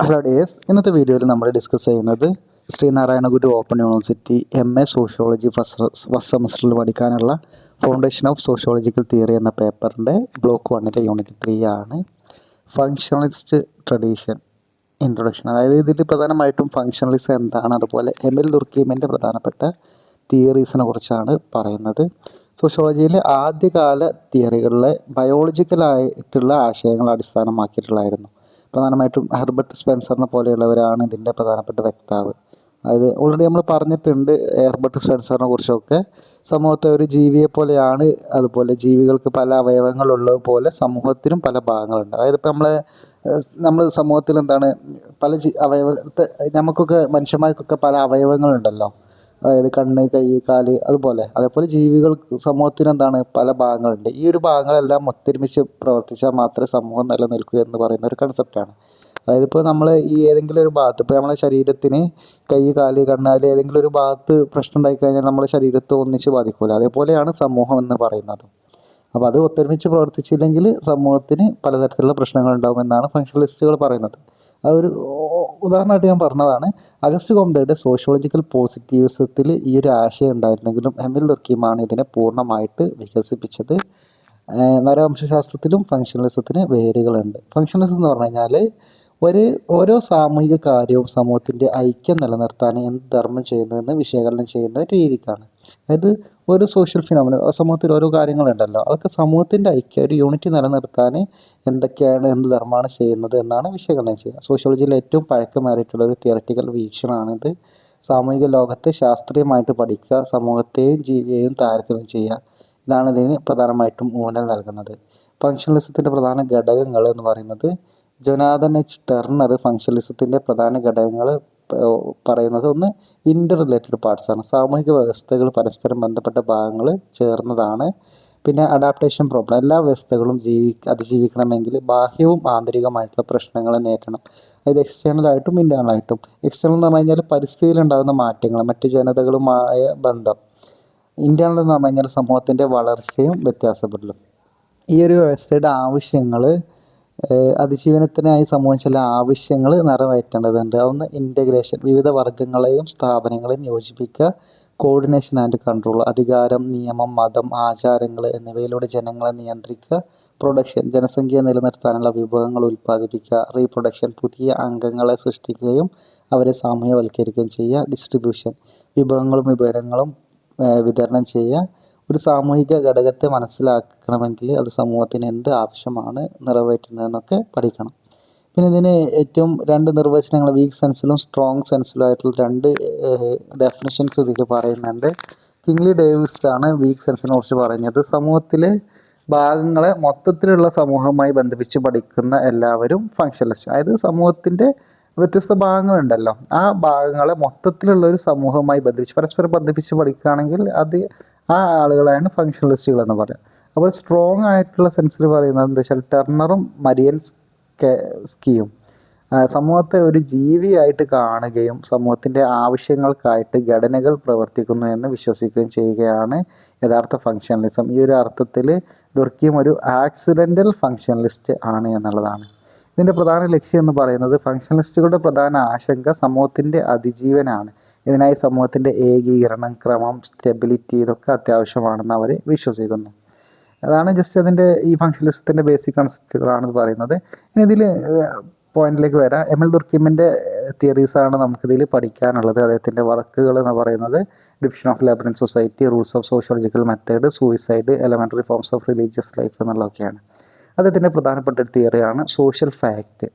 Hello dears, ഇന്നത്തെ വീഡിയോയിൽ നമ്മൾ ഡിസ്കസ് ചെയ്യുന്നത് Sreenarayana Guru open university MA sociology first സെമസ്റ്ററിൽ പഠിക്കാനുള്ള ഫൗണ്ടേഷൻ ഓഫ് സോഷ്യോളജിക്കൽ തിയറി എന്ന പേപ്പറിൻ്റെ ബ്ലോക്ക് 1 യൂണിറ്റ് 3 ആണ്. Functionalist tradition introduction. അതായത് ഇതിൽ പ്രധാനമായിട്ടും ഫങ്ഷണലിസം എന്താണ്, അതുപോലെ എമിൽ ദുർക്കീമിൻ്റെ പ്രധാനപ്പെട്ട തിയറീസിനെ കുറിച്ചാണ് പറയുന്നത്. സോഷ്യോളജിയിലെ ആദ്യകാല തിയറികളിലെ ബയോളജിക്കലായിട്ടുള്ള ആശയങ്ങൾ അടിസ്ഥാനമാക്കിയിട്ടുള്ളതായിരുന്നു. പ്രധാനമായിട്ടും ഹെർബർട്ട് സ്പെൻസറിനെ പോലെയുള്ളവരാണ് ഇതിൻ്റെ പ്രധാനപ്പെട്ട വക്താവ്. അതായത് ഓൾറെഡി നമ്മൾ പറഞ്ഞിട്ടുണ്ട് ഹെർബർട്ട് സ്പെൻസറിനെ കുറിച്ചൊക്കെ. സമൂഹത്തെ ഒരു ജീവിയെ പോലെയാണ്, അതുപോലെ ജീവികൾക്ക് പല അവയവങ്ങളുള്ളത് പോലെ സമൂഹത്തിനും പല ഭാഗങ്ങളുണ്ട്. അതായത് ഇപ്പോൾ നമ്മൾ സമൂഹത്തിൽ എന്താണ് പല അവയവത്തെ നമുക്കൊക്കെ മനുഷ്യന്മാർക്കൊക്കെ പല അവയവങ്ങളുണ്ടല്ലോ. അതായത് കണ്ണ്, കൈ, കാല്, അതേപോലെ ജീവികൾക്ക് സമൂഹത്തിന് എന്താണ് പല ഭാഗങ്ങളുണ്ട്. ഈ ഒരു ഭാഗങ്ങളെല്ലാം ഒത്തൊരുമിച്ച് പ്രവർത്തിച്ചാൽ മാത്രമേ സമൂഹം നിലനിൽക്കൂ എന്ന് പറയുന്ന ഒരു കൺസെപ്റ്റാണ്. അതായത് ഇപ്പോൾ നമ്മൾ ഈ ഏതെങ്കിലും ഒരു ഭാഗത്ത്, ഇപ്പോൾ നമ്മളെ ശരീരത്തിന് കൈ, കാല്, കണ്ണാല് ഏതെങ്കിലും ഒരു ഭാഗത്ത് പ്രശ്നം ഉണ്ടായിക്കഴിഞ്ഞാൽ നമ്മുടെ ശരീരത്തെ ഒന്നിച്ച് ബാധിക്കില്ല. അതേപോലെയാണ് സമൂഹം എന്ന് പറയുന്നത്. അപ്പോൾ അത് ഒത്തൊരുമിച്ച് പ്രവർത്തിച്ചില്ലെങ്കിൽ സമൂഹത്തിന് പലതരത്തിലുള്ള പ്രശ്നങ്ങൾ ഉണ്ടാകുമെന്നാണ് ഫങ്ഷണലിസ്റ്റുകൾ പറയുന്നത്. ആ ഒരു ഉദാഹരണമായിട്ട് ഞാൻ പറഞ്ഞതാണ്. അഗസ്റ്റ് കൊംതെയുടെ സോഷ്യോളജിക്കൽ പോസിറ്റിവിസത്തിൽ ഈ ഒരു ആശയം ഉണ്ടായിരുന്നെങ്കിലും എമിൽ ദുർക്കീമാണ് ഇതിനെ പൂർണ്ണമായിട്ട് വികസിപ്പിച്ചത്. നരവംശാസ്ത്രത്തിലും ഫങ്ഷണലിസത്തിന് വേരുകളുണ്ട്. ഫങ്ഷണലിസം എന്ന് പറഞ്ഞു കഴിഞ്ഞാൽ ഓരോ സാമൂഹിക കാര്യവും സമൂഹത്തിൻ്റെ ഐക്യം നിലനിർത്താൻ എന്ത് ധർമ്മം ചെയ്യുന്നതെന്ന് വിശകലനം ചെയ്യുന്ന ഒരു രീതിക്കാണ്. അതായത് ഒരു സോഷ്യൽ ഫിനോമിന, സമൂഹത്തിൽ ഓരോ കാര്യങ്ങളുണ്ടല്ലോ, അതൊക്കെ സമൂഹത്തിൻ്റെ ഐക്യം, ഒരു യൂണിറ്റി നിലനിർത്താൻ എന്തൊക്കെയാണ്, എന്ത് ധർമ്മമാണ് ചെയ്യുന്നത് എന്നാണ് വിശകലനം ചെയ്യുക. സോഷ്യോളജിയിൽ ഏറ്റവും പഴക്കമേറിയിട്ടുള്ള ഒരു തിയററ്റിക്കൽ വീക്ഷണമാണിത്. സാമൂഹിക ലോകത്തെ ശാസ്ത്രീയമായിട്ട് പഠിക്കുക, സമൂഹത്തെയും ജീവിയെയും താരതമ്യം ചെയ്യുക, ഇതാണ് ഇതിന് പ്രധാനമായിട്ടും ഊന്നൽ നൽകുന്നത്. ഫങ്ഷണലിസത്തിൻ്റെ പ്രധാന ഘടകങ്ങൾ എന്ന് പറയുന്നത്, ജൊനാഥൻ എച്ച് ടെർണർ ഫങ്ഷണലിസത്തിൻ്റെ പ്രധാന ഘടകങ്ങൾ പറയുന്നത്, ഒന്ന് ഇൻ്റർ റിലേറ്റഡ് പാർട്സാണ്. സാമൂഹിക വ്യവസ്ഥകൾ പരസ്പരം ബന്ധപ്പെട്ട ഭാഗങ്ങൾ ചേർന്നതാണ്. പിന്നെ അഡാപ്റ്റേഷൻ പ്രോബ്ലം, എല്ലാ വ്യവസ്ഥകളും അതിജീവിക്കണമെങ്കിൽ ബാഹ്യവും ആന്തരികമായിട്ടുള്ള പ്രശ്നങ്ങളെ നേരിടണം. അതായത് എക്സ്റ്റേണലായിട്ടും ഇൻറ്റേണലായിട്ടും. എക്സ്റ്റേണൽ എന്ന് പറഞ്ഞു കഴിഞ്ഞാൽ പരിസ്ഥിതിയിൽ ഉണ്ടാകുന്ന മാറ്റങ്ങൾ, മറ്റ് ജനതകളുമായ ബന്ധം. ഇൻറ്റേണൽ എന്ന് പറഞ്ഞു കഴിഞ്ഞാൽ സമൂഹത്തിൻ്റെ വളർച്ചയും വ്യത്യാസപ്പെടലും. ഈ ഒരു വ്യവസ്ഥയുടെ ആവശ്യങ്ങൾ, അതിജീവനത്തിനായി സമൂഹം ചില ആവശ്യങ്ങൾ നിറവേറ്റേണ്ടതുണ്ട്. അതൊന്ന് ഇൻ്റഗ്രേഷൻ, വിവിധ വർഗ്ഗങ്ങളെയും സ്ഥാപനങ്ങളെയും യോജിപ്പിക്കുക. കോർഡിനേഷൻ ആൻഡ് കൺട്രോൾ, അധികാരം, നിയമം, മതം, ആചാരങ്ങൾ എന്നിവയിലൂടെ ജനങ്ങളെ നിയന്ത്രിക്കുക. പ്രൊഡക്ഷൻ, ജനസംഖ്യ നിലനിർത്താനുള്ള വിഭവങ്ങൾ ഉൽപ്പാദിപ്പിക്കുക. റീപ്രൊഡക്ഷൻ, പുതിയ അംഗങ്ങളെ സൃഷ്ടിക്കുകയും അവരെ സാമൂഹ്യവൽക്കരിക്കുകയും ചെയ്യുക. ഡിസ്ട്രിബ്യൂഷൻ, വിഭവങ്ങളും വിതരണം ചെയ്യുക. ഒരു സാമൂഹിക ഘടകത്തെ മനസ്സിലാക്കണമെങ്കിൽ അത് സമൂഹത്തിന് എന്ത് ആവശ്യമാണ് നിറവേറ്റുന്നതെന്നൊക്കെ പഠിക്കണം. പിന്നെ ഇതിന് ഏറ്റവും 2 നിർവചനങ്ങൾ, വീക്ക് സെൻസിലും സ്ട്രോങ് സെൻസിലും ആയിട്ടുള്ള 2 ഡെഫിനിഷൻസ് ഇതിൽ പറയുന്നുണ്ട്. കിങ്ലി ഡേവിസ് ആണ് വീക്ക് സെൻസിനെ കുറിച്ച് പറയുന്നത്. സമൂഹത്തിലെ ഭാഗങ്ങളെ മൊത്തത്തിലുള്ള സമൂഹവുമായി ബന്ധിപ്പിച്ച് പഠിക്കുന്ന എല്ലാവരും ഫങ്ഷണലിസ്റ്റ്. അതായത് സമൂഹത്തിൻ്റെ വ്യത്യസ്ത ഭാഗങ്ങളുണ്ടല്ലോ, ആ ഭാഗങ്ങളെ മൊത്തത്തിലുള്ള ഒരു സമൂഹവുമായി പരസ്പരം ബന്ധിപ്പിച്ച് പഠിക്കുകയാണെങ്കിൽ ആ ആളുകളാണ് ഫങ്ഷണലിസ്റ്റുകൾ എന്ന് പറയുക. അപ്പോൾ സ്ട്രോങ് ആയിട്ടുള്ള സെൻസിൽ പറയുന്നത് എന്താ വെച്ചാൽ ടെർണറും മരിയൻസ്കിയും സമൂഹത്തെ ഒരു ജീവിയായിട്ട് കാണുകയും സമൂഹത്തിൻ്റെ ആവശ്യങ്ങൾക്കായിട്ട് ഘടനകൾ പ്രവർത്തിക്കുന്നു എന്ന് വിശ്വസിക്കുകയും ചെയ്യുകയാണ് യഥാർത്ഥ ഫങ്ഷണലിസം. ഈ ഒരു അർത്ഥത്തിൽ ദുർക്കീം ഒരു ആക്സിഡൻ്റൽ ഫങ്ഷണലിസ്റ്റ് ആണ് എന്നുള്ളതാണ്. ഇതിൻ്റെ പ്രധാന ലക്ഷ്യം എന്ന് പറയുന്നത്, ഫങ്ഷണലിസ്റ്റുകളുടെ പ്രധാന ആശങ്ക സമൂഹത്തിൻ്റെ അതിജീവനാണ്. ഇതിനായി സമൂഹത്തിൻ്റെ ഏകീകരണം, ക്രമം, സ്റ്റെബിലിറ്റി ഇതൊക്കെ അത്യാവശ്യമാണെന്ന് അവർ വിശ്വസിക്കുന്നു. അതാണ് ജസ്റ്റ് അതിൻ്റെ ഈ ഫങ്ഷണലിസത്തിൻ്റെ ബേസിക് കൺസെപ്റ്റുകളാണ് പറയുന്നത്. ഇനി ഇതിൽ പോയിന്റിലേക്ക് വരാം. എമിൽ ദുർക്കീമിൻ്റെ തിയറീസാണ് നമുക്കിതിൽ പഠിക്കാനുള്ളത്. അദ്ദേഹത്തിൻ്റെ വർക്കുകൾ എന്ന് പറയുന്നത് division of labour in society, rules of sociological method, suicide, elementary forms of religious life എന്നുള്ളതൊക്കെയാണ്. അദ്ദേഹത്തിൻ്റെ പ്രധാനപ്പെട്ട ഒരു തിയറിയാണ് സോഷ്യൽ ഫാക്റ്റ്.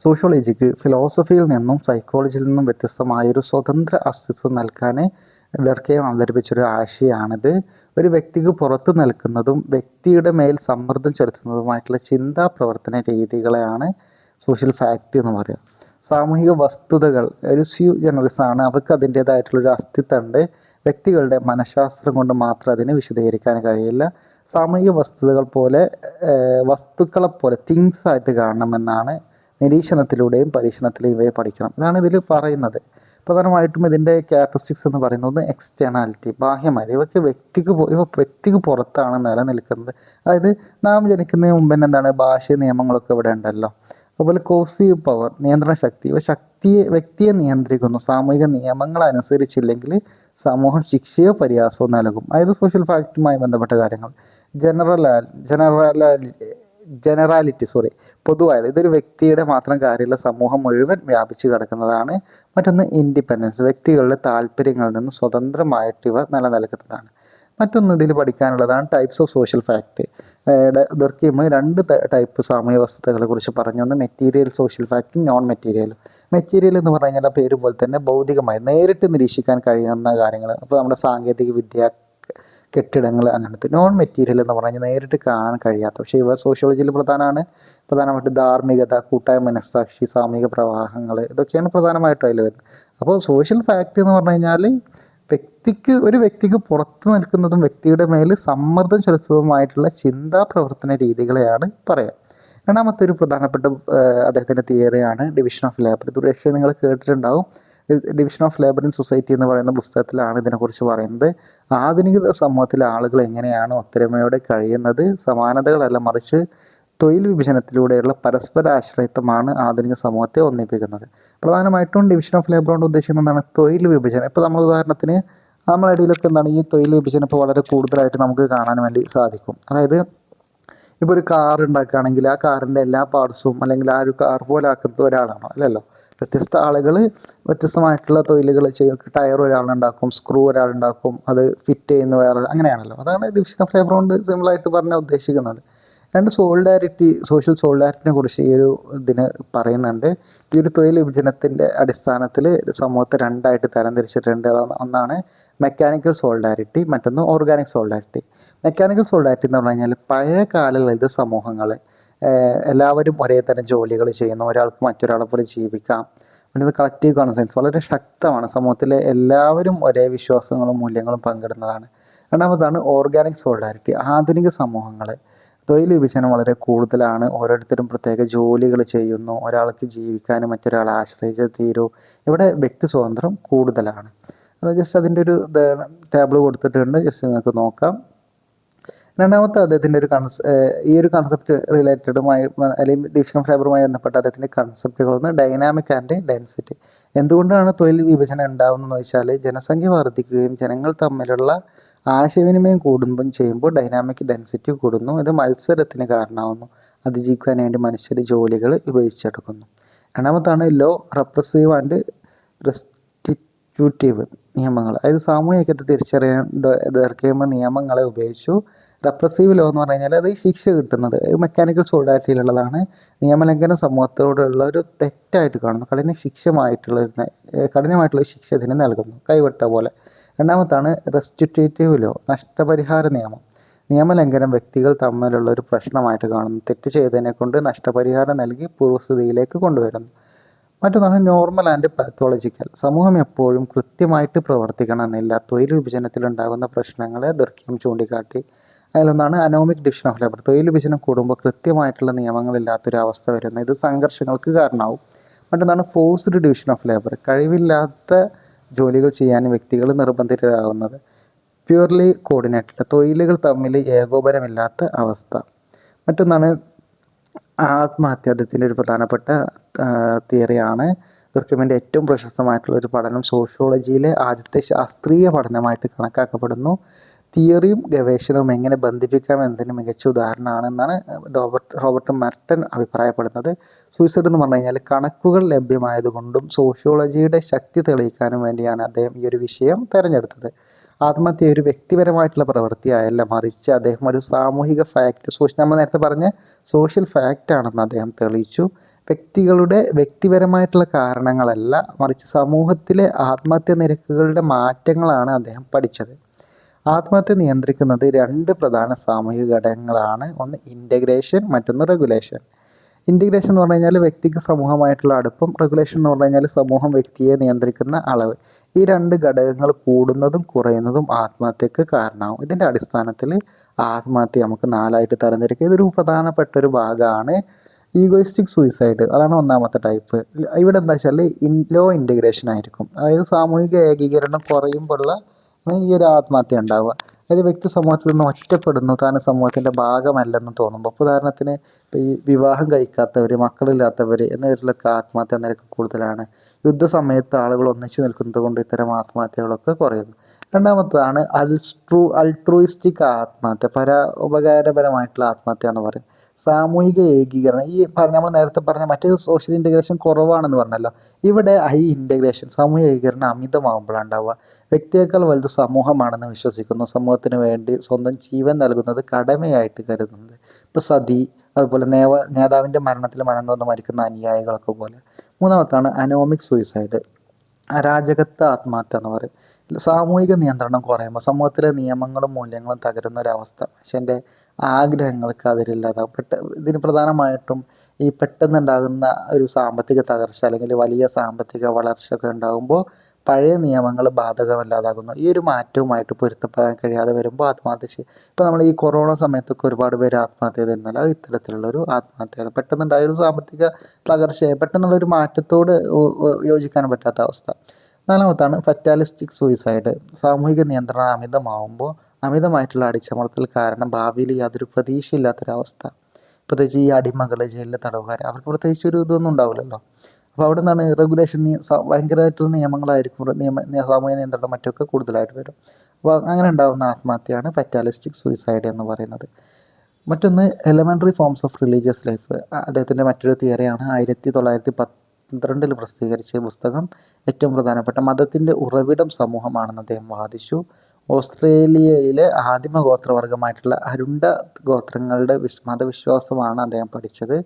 സോഷ്യോളജിക്ക് ഫിലോസഫിയിൽ നിന്നും സൈക്കോളജിയിൽ നിന്നും വ്യത്യസ്തമായൊരു സ്വതന്ത്ര അസ്തിത്വം നൽകാൻ ഡർക്കീം അവതരിപ്പിച്ചൊരു ആശയമാണിത്. ഒരു വ്യക്തിക്ക് പുറത്ത് നിൽക്കുന്നതും വ്യക്തിയുടെ മേൽ സമ്മർദ്ദം ചെലുത്തുന്നതുമായിട്ടുള്ള ചിന്താ പ്രവർത്തന രീതികളെയാണ് സോഷ്യൽ ഫാക്റ്റ് എന്ന് പറയുക. സാമൂഹിക വസ്തുതകൾ ഒരു സ്യൂ ജനറൽസാണ്, അവർക്ക് അതിൻ്റേതായിട്ടുള്ളൊരു അസ്തിത്വമുണ്ട്. വ്യക്തികളുടെ മനഃശാസ്ത്രം കൊണ്ട് മാത്രം അതിനെ വിശദീകരിക്കാൻ കഴിയില്ല. സാമൂഹിക വസ്തുക്കളെപ്പോലെ തിങ്സ് ആയിട്ട് കാണണമെന്നാണ്. നിരീക്ഷണത്തിലൂടെയും പരീക്ഷണത്തിലൂടെയും ഇവയെ പഠിക്കണം. ഇതാണ് ഇതിൽ പറയുന്നത്. പ്രധാനമായിട്ടും ഇതിൻ്റെ ക്യാരക്ടറിസ്റ്റിക്സ് എന്ന് പറയുന്നത് എക്സ്റ്റേണാലിറ്റി, ബാഹ്യമായി ഇവ വ്യക്തിക്ക് പുറത്താണ് നിലനിൽക്കുന്നത്. അതായത് നാം ജനിക്കുന്നതിന് മുമ്പ് തന്നെ എന്താണ്, ഭാഷ നിയമങ്ങളൊക്കെ ഇവിടെ ഉണ്ടല്ലോ. അതുപോലെ കോസീവ് പവർ, നിയന്ത്രണ ശക്തി. ഇവ വ്യക്തിയെ നിയന്ത്രിക്കുന്നു. സാമൂഹിക നിയമങ്ങൾ അനുസരിച്ചില്ലെങ്കിൽ സമൂഹം ശിക്ഷയോ പരിഹാസമോ നൽകും. അതായത് സോഷ്യൽ ഫാക്റ്റുമായി ബന്ധപ്പെട്ട കാര്യങ്ങൾ. ജനറൽ ജനറാലിറ്റി പൊതുവായത്. ഇതൊരു വ്യക്തിയുടെ മാത്രം കാര്യമില്ല, സമൂഹം മുഴുവൻ വ്യാപിച്ചു കിടക്കുന്നതാണ്. മറ്റൊന്ന് ഇൻഡിപെൻഡൻസ്, വ്യക്തികളുടെ താല്പര്യങ്ങളിൽ നിന്ന് സ്വതന്ത്രമായിട്ട് ഇവ നിലനിൽക്കുന്നതാണ്. മറ്റൊന്ന് ഇതിൽ പഠിക്കാനുള്ളതാണ് ടൈപ്സ് ഓഫ് സോഷ്യൽ ഫാക്ട്. ദുർക്കീം രണ്ട് ടൈപ്പ് സാമൂഹ്യ വസ്തുതകളെ കുറിച്ച് പറഞ്ഞു. ഒന്ന് മെറ്റീരിയൽ സോഷ്യൽ ഫാക്റ്റും നോൺ മെറ്റീരിയലും. മെറ്റീരിയൽ എന്ന് പറഞ്ഞു കഴിഞ്ഞാൽ പേര് പോലെ തന്നെ ഭൗതികമായി നേരിട്ട് നിരീക്ഷിക്കാൻ കഴിയുന്ന കാര്യങ്ങൾ. അപ്പോൾ നമ്മുടെ സാങ്കേതിക വിദ്യ, കെട്ടിടങ്ങൾ, അങ്ങനത്തെ. നോൺ മെറ്റീരിയൽ എന്ന് പറഞ്ഞാൽ നേരിട്ട് കാണാൻ കഴിയാത്ത, പക്ഷേ ഇവ സോഷ്യോളജിയിൽ പ്രധാനമായിട്ട് ധാർമ്മികത, കൂട്ടായ മനസ്സാക്ഷി, സാമൂഹിക പ്രവാഹങ്ങൾ, ഇതൊക്കെയാണ് പ്രധാനമായിട്ടും അതിൽ വരുന്നത്. അപ്പോൾ സോഷ്യൽ ഫാക്റ്റ് എന്ന് പറഞ്ഞു കഴിഞ്ഞാൽ ഒരു വ്യക്തിക്ക് പുറത്ത് നിൽക്കുന്നതും വ്യക്തിയുടെ മേൽ സമ്മർദ്ദം ചെലുത്തുന്നതുമായിട്ടുള്ള ചിന്താ പ്രവർത്തന രീതികളെയാണ് പറയുക. രണ്ടാമത്തെ ഒരു പ്രധാനപ്പെട്ട അദ്ദേഹത്തിൻ്റെ തിയറിയാണ് ഡിവിഷൻ ഓഫ് ലേബർ. ഇത് പക്ഷേ നിങ്ങൾ കേട്ടിട്ടുണ്ടാവും. Division of labour in society എന്ന് പറയുന്ന പുസ്തകത്തിലാണ് ഇതിനെക്കുറിച്ച് പറയുന്നത്. ആധുനിക സമൂഹത്തിലെ ആളുകൾ എങ്ങനെയാണ് ഒത്തൊരുമയോടെ കഴിയുന്നത്, സമാനതകളല്ല മറിച്ച് തൊഴിൽ വിഭജനത്തിലൂടെയുള്ള പരസ്പര ആശ്രയത്വമാണ് ആധുനിക സമൂഹത്തെ ഒന്നിപ്പിക്കുന്നത്. പ്രധാനമായിട്ടും ഡിവിഷൻ ഓഫ് ലേബർ കൊണ്ട് ഉദ്ദേശിക്കുന്നത് എന്താണ്? തൊഴിൽ വിഭജനം. ഇപ്പോൾ നമ്മൾ ഉദാഹരണത്തിന് നമ്മളെ ഇടയിലൊക്കെ എന്താണ് ഈ തൊഴിൽ വിഭജനം ഇപ്പോൾ വളരെ കൂടുതലായിട്ട് നമുക്ക് കാണാൻ വേണ്ടി സാധിക്കും. അതായത് ഇപ്പോൾ ഒരു കാർ ഉണ്ടാക്കുകയാണെങ്കിൽ ആ കാറിൻ്റെ എല്ലാ പാർട്സും അല്ലെങ്കിൽ ആ ഒരു കാർ പോലെ ആക്കുന്നത് ഒരാളാണോ? അല്ലല്ലോ. വ്യത്യസ്ത ആളുകൾ വ്യത്യസ്തമായിട്ടുള്ള തൊഴിലുകൾ ചെയ്യും. ടയർ ഒരാളുണ്ടാക്കും, സ്ക്രൂ ഒരാളുണ്ടാക്കും, അത് ഫിറ്റ് ചെയ്യുന്ന വേറെ, അങ്ങനെയാണല്ലോ. അതാണ് ഡിവിഷൻ ഓഫ് ലേബർ കൊണ്ട് സിമ്പിളായിട്ട് പറഞ്ഞാൽ ഉദ്ദേശിക്കുന്നത്. രണ്ട് സോഷ്യൽ സോളിഡാരിറ്റിനെ കുറിച്ച് ഈ ഒരു ഇതിന് പറയുന്നുണ്ട്. ഈ ഒരു തൊഴിൽ വിഭജനത്തിൻ്റെ അടിസ്ഥാനത്തിൽ സമൂഹത്തെ രണ്ടായിട്ട് തരംതിരിച്ചിട്ടുണ്ട്. ഒന്നാണ് മെക്കാനിക്കൽ സോളിഡാരിറ്റി, മറ്റൊന്ന് ഓർഗാനിക് സോളിഡാരിറ്റി. മെക്കാനിക്കൽ സോളിഡാരിറ്റി എന്ന് പറഞ്ഞു കഴിഞ്ഞാൽ പഴയ കാലങ്ങളിൽ സമൂഹങ്ങൾ എല്ലാവരും ഒരേ തരം ജോലികൾ ചെയ്യുന്നു, ഒരാൾക്ക് മറ്റൊരാളെ പോലെ ജീവിക്കാം. പിന്നെ കളക്റ്റീവ് കോൺസെൻസ് വളരെ ശക്തമാണ്, സമൂഹത്തിലെ എല്ലാവരും ഒരേ വിശ്വാസങ്ങളും മൂല്യങ്ങളും പങ്കിടുന്നതാണ്. രണ്ടാമതാണ് ഓർഗാനിക് സോളിഡാരിറ്റി. ആധുനിക സമൂഹങ്ങൾ തൊഴിൽ വിഭജനം വളരെ കൂടുതലാണ്. ഓരോരുത്തരും പ്രത്യേക ജോലികൾ ചെയ്യുന്നു, ഒരാൾക്ക് ജീവിക്കാനും മറ്റൊരാളെ ആശ്രയിച്ച് തീരൂ. ഇവിടെ വ്യക്തി സ്വാതന്ത്ര്യം കൂടുതലാണ്. അത് ജസ്റ്റ് അതിൻ്റെ ഒരു ടേബിൾ കൊടുത്തിട്ടുണ്ട്, ജസ്റ്റ് നിങ്ങൾക്ക് നോക്കാം. രണ്ടാമത്തെ അദ്ദേഹത്തിൻ്റെ ഈ ഒരു കൺസെപ്റ്റ് റിലേറ്റഡുമായി അല്ലെങ്കിൽ ഡിവിഷൻ ഓഫ് ലേബറുമായി ബന്ധപ്പെട്ട അദ്ദേഹത്തിൻ്റെ കൺസെപ്റ്റുകളൊന്ന് ഡൈനാമിക് ആൻഡ് ഡെൻസിറ്റി. എന്തുകൊണ്ടാണ് തൊഴിൽ വിഭജനം ഉണ്ടാകുന്നതെന്ന് വെച്ചാൽ ജനസംഖ്യ വർദ്ധിക്കുകയും ജനങ്ങൾ തമ്മിലുള്ള ആശയവിനിമയം ചെയ്യുമ്പോൾ ഡൈനാമിക് ഡെൻസിറ്റി കൂടുന്നു. ഇത് മത്സരത്തിന് കാരണമാകുന്നു. അതിജീവിക്കാൻ വേണ്ടി മനുഷ്യർ ജോലികൾ വിഭജിച്ചെടുക്കുന്നു. രണ്ടാമത്താണ് ലോ, റെപ്രസീവ് ആൻഡ് റെസ്റ്റിറ്റ്യൂട്ടീവ് നിയമങ്ങൾ. അതായത് സാമൂഹിക ഐക്യത്തെ തിരിച്ചറിയാൻ ദീർഘ നിയമങ്ങളെ ഉപയോഗിച്ചു. റെപ്രസീവ് ലോ എന്ന് പറഞ്ഞു കഴിഞ്ഞാൽ അത് ശിക്ഷ കിട്ടുന്നത് മെക്കാനിക്കൽ സോളിഡാരിറ്റിയിലുള്ളതാണ്. നിയമലംഘനം സമൂഹത്തോടുള്ള ഒരു തെറ്റായിട്ട് കാണുന്നു. കഠിനമായിട്ടുള്ള ശിക്ഷ ഇതിന് നൽകുന്നു, കൈവിട്ട പോലെ. രണ്ടാമത്താണ് റെസ്റ്റിറ്റ്യൂട്ടീവ് ലോ, നഷ്ടപരിഹാര നിയമം. നിയമലംഘനം വ്യക്തികൾ തമ്മിലുള്ള ഒരു പ്രശ്നമായിട്ട് കാണുന്നു. തെറ്റ് ചെയ്തതിനെ കൊണ്ട് നഷ്ടപരിഹാരം നൽകി പൂർവ്വസ്ഥിതിയിലേക്ക് കൊണ്ടുവരുന്നു. മറ്റൊന്നാണ് നോർമൽ ആൻഡ് പാത്തോളജിക്കൽ. സമൂഹം എപ്പോഴും കൃത്യമായിട്ട് പ്രവർത്തിക്കണമെന്നില്ല. തൊഴിൽ വിഭജനത്തിലുണ്ടാകുന്ന പ്രശ്നങ്ങളെ ദീർഘം ചൂണ്ടിക്കാട്ടി. അതിലൊന്നാണ് അനോമിക് ഡിവിഷൻ ഓഫ് ലേബർ. തൊഴിൽ വിഭജനം കൂടുമ്പോൾ കൃത്യമായിട്ടുള്ള നിയമങ്ങളില്ലാത്തൊരു അവസ്ഥ വരുന്നത്. ഇത് സംഘർഷങ്ങൾക്ക് കാരണമാവും. മറ്റൊന്നാണ് ഫോഴ്സ്ഡ് ഡിവിഷൻ ഓഫ് ലേബർ. കഴിവില്ലാത്ത ജോലികൾ ചെയ്യാൻ വ്യക്തികൾ നിർബന്ധിതരാകുന്നത്. Purely coordinated. തൊഴിലുകൾ തമ്മിൽ ഏകോപനമില്ലാത്ത അവസ്ഥ. മറ്റൊന്നാണ് ആത്മഹത്യ. അദ്ദേഹത്തിൻ്റെ ഒരു പ്രധാനപ്പെട്ട തിയറിയാണ്. ദുർക്കീമിൻ്റെ ഏറ്റവും പ്രശസ്തമായിട്ടുള്ള ഒരു പഠനം സോഷ്യോളജിയിലെ ആദ്യത്തെ ശാസ്ത്രീയ പഠനമായിട്ട് കണക്കാക്കപ്പെടുന്നു. തിയറിയും ഗവേഷണവും എങ്ങനെ ബന്ധിപ്പിക്കാം എന്നതിന് മികച്ച ഉദാഹരണമാണെന്നാണ് റോബർട്ട് മെർട്ടൺ അഭിപ്രായപ്പെടുന്നത്. സൂയിസൈഡ് എന്ന് പറഞ്ഞു കഴിഞ്ഞാൽ കണക്കുകൾ ലഭ്യമായതുകൊണ്ടും സോഷ്യോളജിയുടെ ശക്തി തെളിയിക്കാനും വേണ്ടിയാണ് അദ്ദേഹം ഈ ഒരു വിഷയം തിരഞ്ഞെടുത്തത്. ആത്മഹത്യ ഒരു വ്യക്തിപരമായിട്ടുള്ള പ്രവൃത്തിയായല്ല, മറിച്ച് അദ്ദേഹം ഒരു സാമൂഹിക ഫാക്റ്റ്, നമ്മൾ നേരത്തെ പറഞ്ഞ സോഷ്യൽ ഫാക്റ്റ് ആണെന്ന് അദ്ദേഹം തെളിയിച്ചു. വ്യക്തികളുടെ വ്യക്തിപരമായിട്ടുള്ള കാരണങ്ങളല്ല, മറിച്ച് സമൂഹത്തിലെ ആത്മഹത്യ നിരക്കുകളുടെ മാറ്റങ്ങളാണ് അദ്ദേഹം പഠിച്ചത്. ആത്മഹത്യ നിയന്ത്രിക്കുന്നത് രണ്ട് പ്രധാന സാമൂഹിക ഘടകങ്ങളാണ്. ഒന്ന് ഇൻ്റഗ്രേഷൻ, മറ്റൊന്ന് റെഗുലേഷൻ. ഇൻ്റഗ്രേഷൻ എന്ന് പറഞ്ഞു കഴിഞ്ഞാൽ വ്യക്തിക്ക് സമൂഹമായിട്ടുള്ള അടുപ്പം. റെഗുലേഷൻ എന്ന് പറഞ്ഞു കഴിഞ്ഞാൽ സമൂഹം വ്യക്തിയെ നിയന്ത്രിക്കുന്ന അളവ്. ഈ രണ്ട് ഘടകങ്ങൾ കൂടുന്നതും കുറയുന്നതും ആത്മഹത്യക്ക് കാരണമാവും. ഇതിൻ്റെ അടിസ്ഥാനത്തിൽ ആത്മഹത്യ നമുക്ക് നാലായിട്ട് തരംതിരിക്കുക. ഇതൊരു പ്രധാനപ്പെട്ട ഒരു ഭാഗമാണ്. ഈഗോയിസ്റ്റിക് സൂയിസൈഡ്, അതാണ് ഒന്നാമത്തെ ടൈപ്പ്. ഇവിടെ എന്താ വെച്ചാൽ ലോ ഇൻ്റഗ്രേഷൻ ആയിരിക്കും. അതായത് സാമൂഹിക ഏകീകരണം കുറയുമ്പോഴുള്ള ഈ ഒരു ആത്മഹത്യ ഉണ്ടാവുക. അതായത് വ്യക്തി സമൂഹത്തിൽ നിന്ന് ഒറ്റപ്പെടുന്നു, താൻ സമൂഹത്തിൻ്റെ ഭാഗമല്ലെന്ന് തോന്നുമ്പോൾ. അപ്പോൾ ഉദാഹരണത്തിന് ഇപ്പോൾ ഈ വിവാഹം കഴിക്കാത്തവർ, മക്കളില്ലാത്തവർ എന്നിവരിലൊക്കെ ആത്മഹത്യ നിരക്ക് കൂടുതലാണ്. യുദ്ധസമയത്ത് ആളുകൾ ഒന്നിച്ചു നിൽക്കുന്നത് കൊണ്ട് ഇത്തരം ആത്മഹത്യകളൊക്കെ കുറയുന്നു. രണ്ടാമത്തതാണ് അൾട്രൂയിസ്റ്റിക് ആത്മഹത്യ, ഉപകാരപരമായിട്ടുള്ള ആത്മഹത്യ എന്ന് പറയും. സാമൂഹിക ഏകീകരണം, ഈ നമ്മൾ നേരത്തെ പറഞ്ഞ മറ്റേ സോഷ്യൽ ഇൻ്റഗ്രേഷൻ കുറവാണെന്ന് പറഞ്ഞല്ലോ, ഇവിടെ ഹൈ ഇൻ്റഗ്രേഷൻ, സാമൂഹിക ഏകീകരണം അമിതമാകുമ്പോഴാണ് ഉണ്ടാവുക. വ്യക്തിയേക്കാൾ വലുത് സമൂഹമാണെന്ന് വിശ്വസിക്കുന്നു, സമൂഹത്തിന് വേണ്ടി സ്വന്തം ജീവൻ നൽകുന്നത് കടമയായിട്ട് കരുതുന്നത്. ഇപ്പോൾ സതി, അതുപോലെ നേതാവിൻ്റെ മരണത്തിൽ മനം നൊന്ത് മരിക്കുന്ന അനുയായികളൊക്കെ പോലെ. മൂന്നാമത്താണ് അനോമിക് സൂയിസൈഡ്, അരാജകത്വ ആത്മഹത്യ എന്ന് പറയും. സാമൂഹിക നിയന്ത്രണം കുറയുമ്പോൾ സമൂഹത്തിലെ നിയമങ്ങളും മൂല്യങ്ങളും തകരുന്ന ഒരവസ്ഥ, മനുഷ്യൻ്റെ ആഗ്രഹങ്ങൾക്ക് അതിരില്ലാതാവും. ഇതിന് പ്രധാനമായിട്ടും ഈ പെട്ടെന്നുണ്ടാകുന്ന ഒരു സാമ്പത്തിക തകർച്ച അല്ലെങ്കിൽ വലിയ സാമ്പത്തിക വളർച്ചയൊക്കെ ഉണ്ടാകുമ്പോൾ പഴയ നിയമങ്ങൾ ബാധകമല്ലാതാകുന്നു. ഈ ഒരു മാറ്റവുമായിട്ട് പൊരുത്തപ്പെടാൻ കഴിയാതെ വരുമ്പോൾ ആത്മഹത്യ ചെയ്യും. ഇപ്പോൾ നമ്മൾ ഈ കൊറോണ സമയത്തൊക്കെ ഒരുപാട് പേര് ആത്മഹത്യ ചെയ്തിരുന്നാൽ അത് ഇത്തരത്തിലുള്ളൊരു ആത്മഹത്യയാണ്. പെട്ടെന്നുണ്ടായ ഒരു സാമ്പത്തിക തകർച്ചയെ പെട്ടെന്നുള്ളൊരു മാറ്റത്തോട് യോജിക്കാൻ പറ്റാത്ത അവസ്ഥ. നാലാമത്താണ് ഫറ്റാലിസ്റ്റിക് സൂയിസൈഡ്, സാമൂഹിക നിയന്ത്രണം അമിതമാവുമ്പോൾ അമിതമായിട്ടുള്ള അടിച്ചമർത്തൽ കാരണം ഭാവിയിൽ യാതൊരു പ്രതീക്ഷയില്ലാത്തൊരവസ്ഥ. പ്രത്യേകിച്ച് ഈ അടിമകൾ, ജയിലിലെ തടവുകാർ, അവർക്ക് പ്രത്യേകിച്ച് ഒരു ഇതൊന്നും ഉണ്ടാവില്ലല്ലോ. അപ്പോൾ അവിടെ നിന്നാണ് റെഗുലേഷൻ, ഭയങ്കരമായിട്ടുള്ള നിയമങ്ങളായിരിക്കും, സാമൂഹിക നിയന്ത്രണം മറ്റൊക്കെ കൂടുതലായിട്ട് വരും. അപ്പോൾ അങ്ങനെ ഉണ്ടാകുന്ന ആത്മഹത്യയാണ് ഫറ്റാലിസ്റ്റിക് സൂയിസൈഡ് എന്ന് പറയുന്നത്. മറ്റൊന്ന് elementary forms of religious life, അദ്ദേഹത്തിൻ്റെ മറ്റൊരു തിയറിയാണ്. 1912 പ്രസിദ്ധീകരിച്ച പുസ്തകം ഏറ്റവും പ്രധാനപ്പെട്ട മതത്തിൻ്റെ ഉറവിടം സമൂഹമാണെന്ന് അദ്ദേഹം വാദിച്ചു. ഓസ്ട്രേലിയയിലെ ആദിമ ഗോത്രവർഗമായിട്ടുള്ള അരുണ്ട ഗോത്രങ്ങളുടെ മതവിശ്വാസമാണ് അദ്ദേഹം പഠിച്ചത്.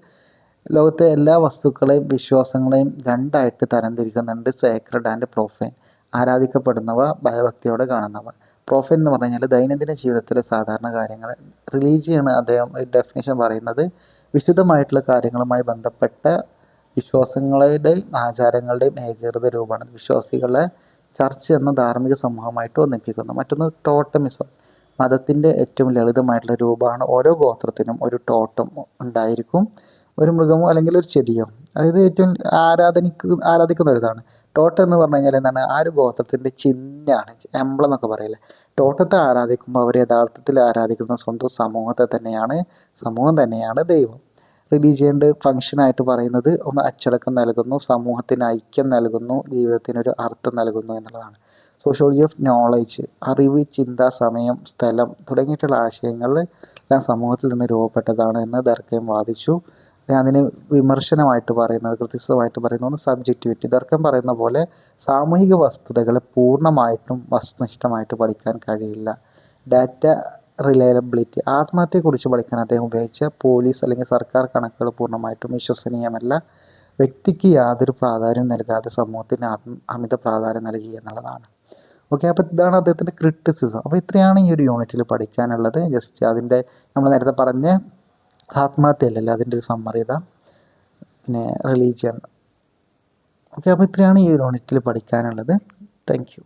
ലോകത്തെ എല്ലാ വസ്തുക്കളെയും വിശ്വാസങ്ങളെയും രണ്ടായിട്ട് തരംതിരിക്കുന്നുണ്ട്: സേക്രഡ് ആൻഡ് പ്രൊഫൈൻ. ആരാധിക്കപ്പെടുന്നവ, ഭയഭക്തിയോടെ കാണുന്നവ. പ്രൊഫൈൻ എന്ന് പറഞ്ഞു കഴിഞ്ഞാൽ ദൈനംദിന ജീവിതത്തിലെ സാധാരണ കാര്യങ്ങൾ. റിലീജിയനാണ് അദ്ദേഹം ഡെഫിനേഷൻ പറയുന്നത്, വിശുദ്ധമായിട്ടുള്ള കാര്യങ്ങളുമായി ബന്ധപ്പെട്ട വിശ്വാസങ്ങളുടെയും ആചാരങ്ങളുടെയും ഏകീകൃത രൂപമാണ്. വിശ്വാസികളെ ചർച്ച് എന്ന ധാർമ്മിക സമൂഹമായിട്ട് ഒന്നിപ്പിക്കുന്നു. മറ്റൊന്ന് ടോട്ടമിസം, മതത്തിൻ്റെ ഏറ്റവും ലളിതമായിട്ടുള്ള രൂപമാണ്. ഓരോ ഗോത്രത്തിനും ഒരു ടോട്ടം ഉണ്ടായിരിക്കും, ഒരു മൃഗമോ അല്ലെങ്കിൽ ഒരു ചെടിയോ. അതായത് ഏറ്റവും ആരാധിക്കുന്ന ഒരു ഇതാണ്. ടോട്ടം എന്ന് പറഞ്ഞു കഴിഞ്ഞാൽ എന്താണ്, ആ ഒരു ഗോത്രത്തിൻ്റെ ചിഹ്നമാണ്, എംബ്ലം എന്നൊക്കെ പറയില്ലേ. ടോട്ടത്തെ ആരാധിക്കുമ്പോൾ അവർ യഥാർത്ഥത്തിൽ ആരാധിക്കുന്ന സ്വന്തം സമൂഹത്തെ തന്നെയാണ്, സമൂഹം തന്നെയാണ് ദൈവം. റിലീജിയൻ്റെ ഫങ്ഷനായിട്ട് പറയുന്നത് ഒന്ന് അച്ചടക്കം നൽകുന്നു, സമൂഹത്തിന് ഐക്യം നൽകുന്നു, ജീവിതത്തിനൊരു അർത്ഥം നൽകുന്നു എന്നുള്ളതാണ്. സോഷ്യോളജി ഓഫ് നോളജ്, അറിവ്, ചിന്ത, സമയം, സ്ഥലം തുടങ്ങിയിട്ടുള്ള ആശയങ്ങൾ എല്ലാം സമൂഹത്തിൽ നിന്ന് രൂപപ്പെട്ടതാണ് എന്ന് ദർക്കൻ വാദിച്ചു. അതിന് വിമർശനമായിട്ട് പറയുന്നത്, കൃത്യമായിട്ട് പറയുന്നത് സബ്ജക്റ്റിവിറ്റി. ദർക്കൻ പറയുന്ന പോലെ സാമൂഹിക വസ്തുതകളെ പൂർണ്ണമായിട്ടും വസ്തുനിഷ്ഠമായിട്ട് പഠിക്കാൻ കഴിയില്ല. ഡാറ്റ റിലയബിലിറ്റി, ആത്മഹത്യയെക്കുറിച്ച് പഠിക്കാൻ അദ്ദേഹം ഉപയോഗിച്ച പോലീസ് അല്ലെങ്കിൽ സർക്കാർ കണക്കുകൾ പൂർണ്ണമായിട്ടും വിശ്വസനീയമല്ല. വ്യക്തിക്ക് യാതൊരു പ്രാധാന്യം നൽകാതെ സമൂഹത്തിന് അമിത പ്രാധാന്യം നൽകി എന്നുള്ളതാണ്. ഓക്കെ, അപ്പോൾ ഇതാണ് അദ്ദേഹത്തിൻ്റെ ക്രിറ്റിസിസം. അപ്പോൾ ഇത്രയാണ് ഈ ഒരു യൂണിറ്റിൽ പഠിക്കാനുള്ളത്. ജസ്റ്റ് അതിൻ്റെ നമ്മൾ നേരത്തെ പറഞ്ഞ ആത്മഹത്യയല്ലല്ലോ, അതിൻ്റെ ഒരു സമ്മറി ഇതാ, പിന്നെ റിലീജിയൻ. ഓക്കെ, അപ്പോൾ ഇത്രയാണ് ഈ യൂണിറ്റിൽ പഠിക്കാനുള്ളത്. Thank you.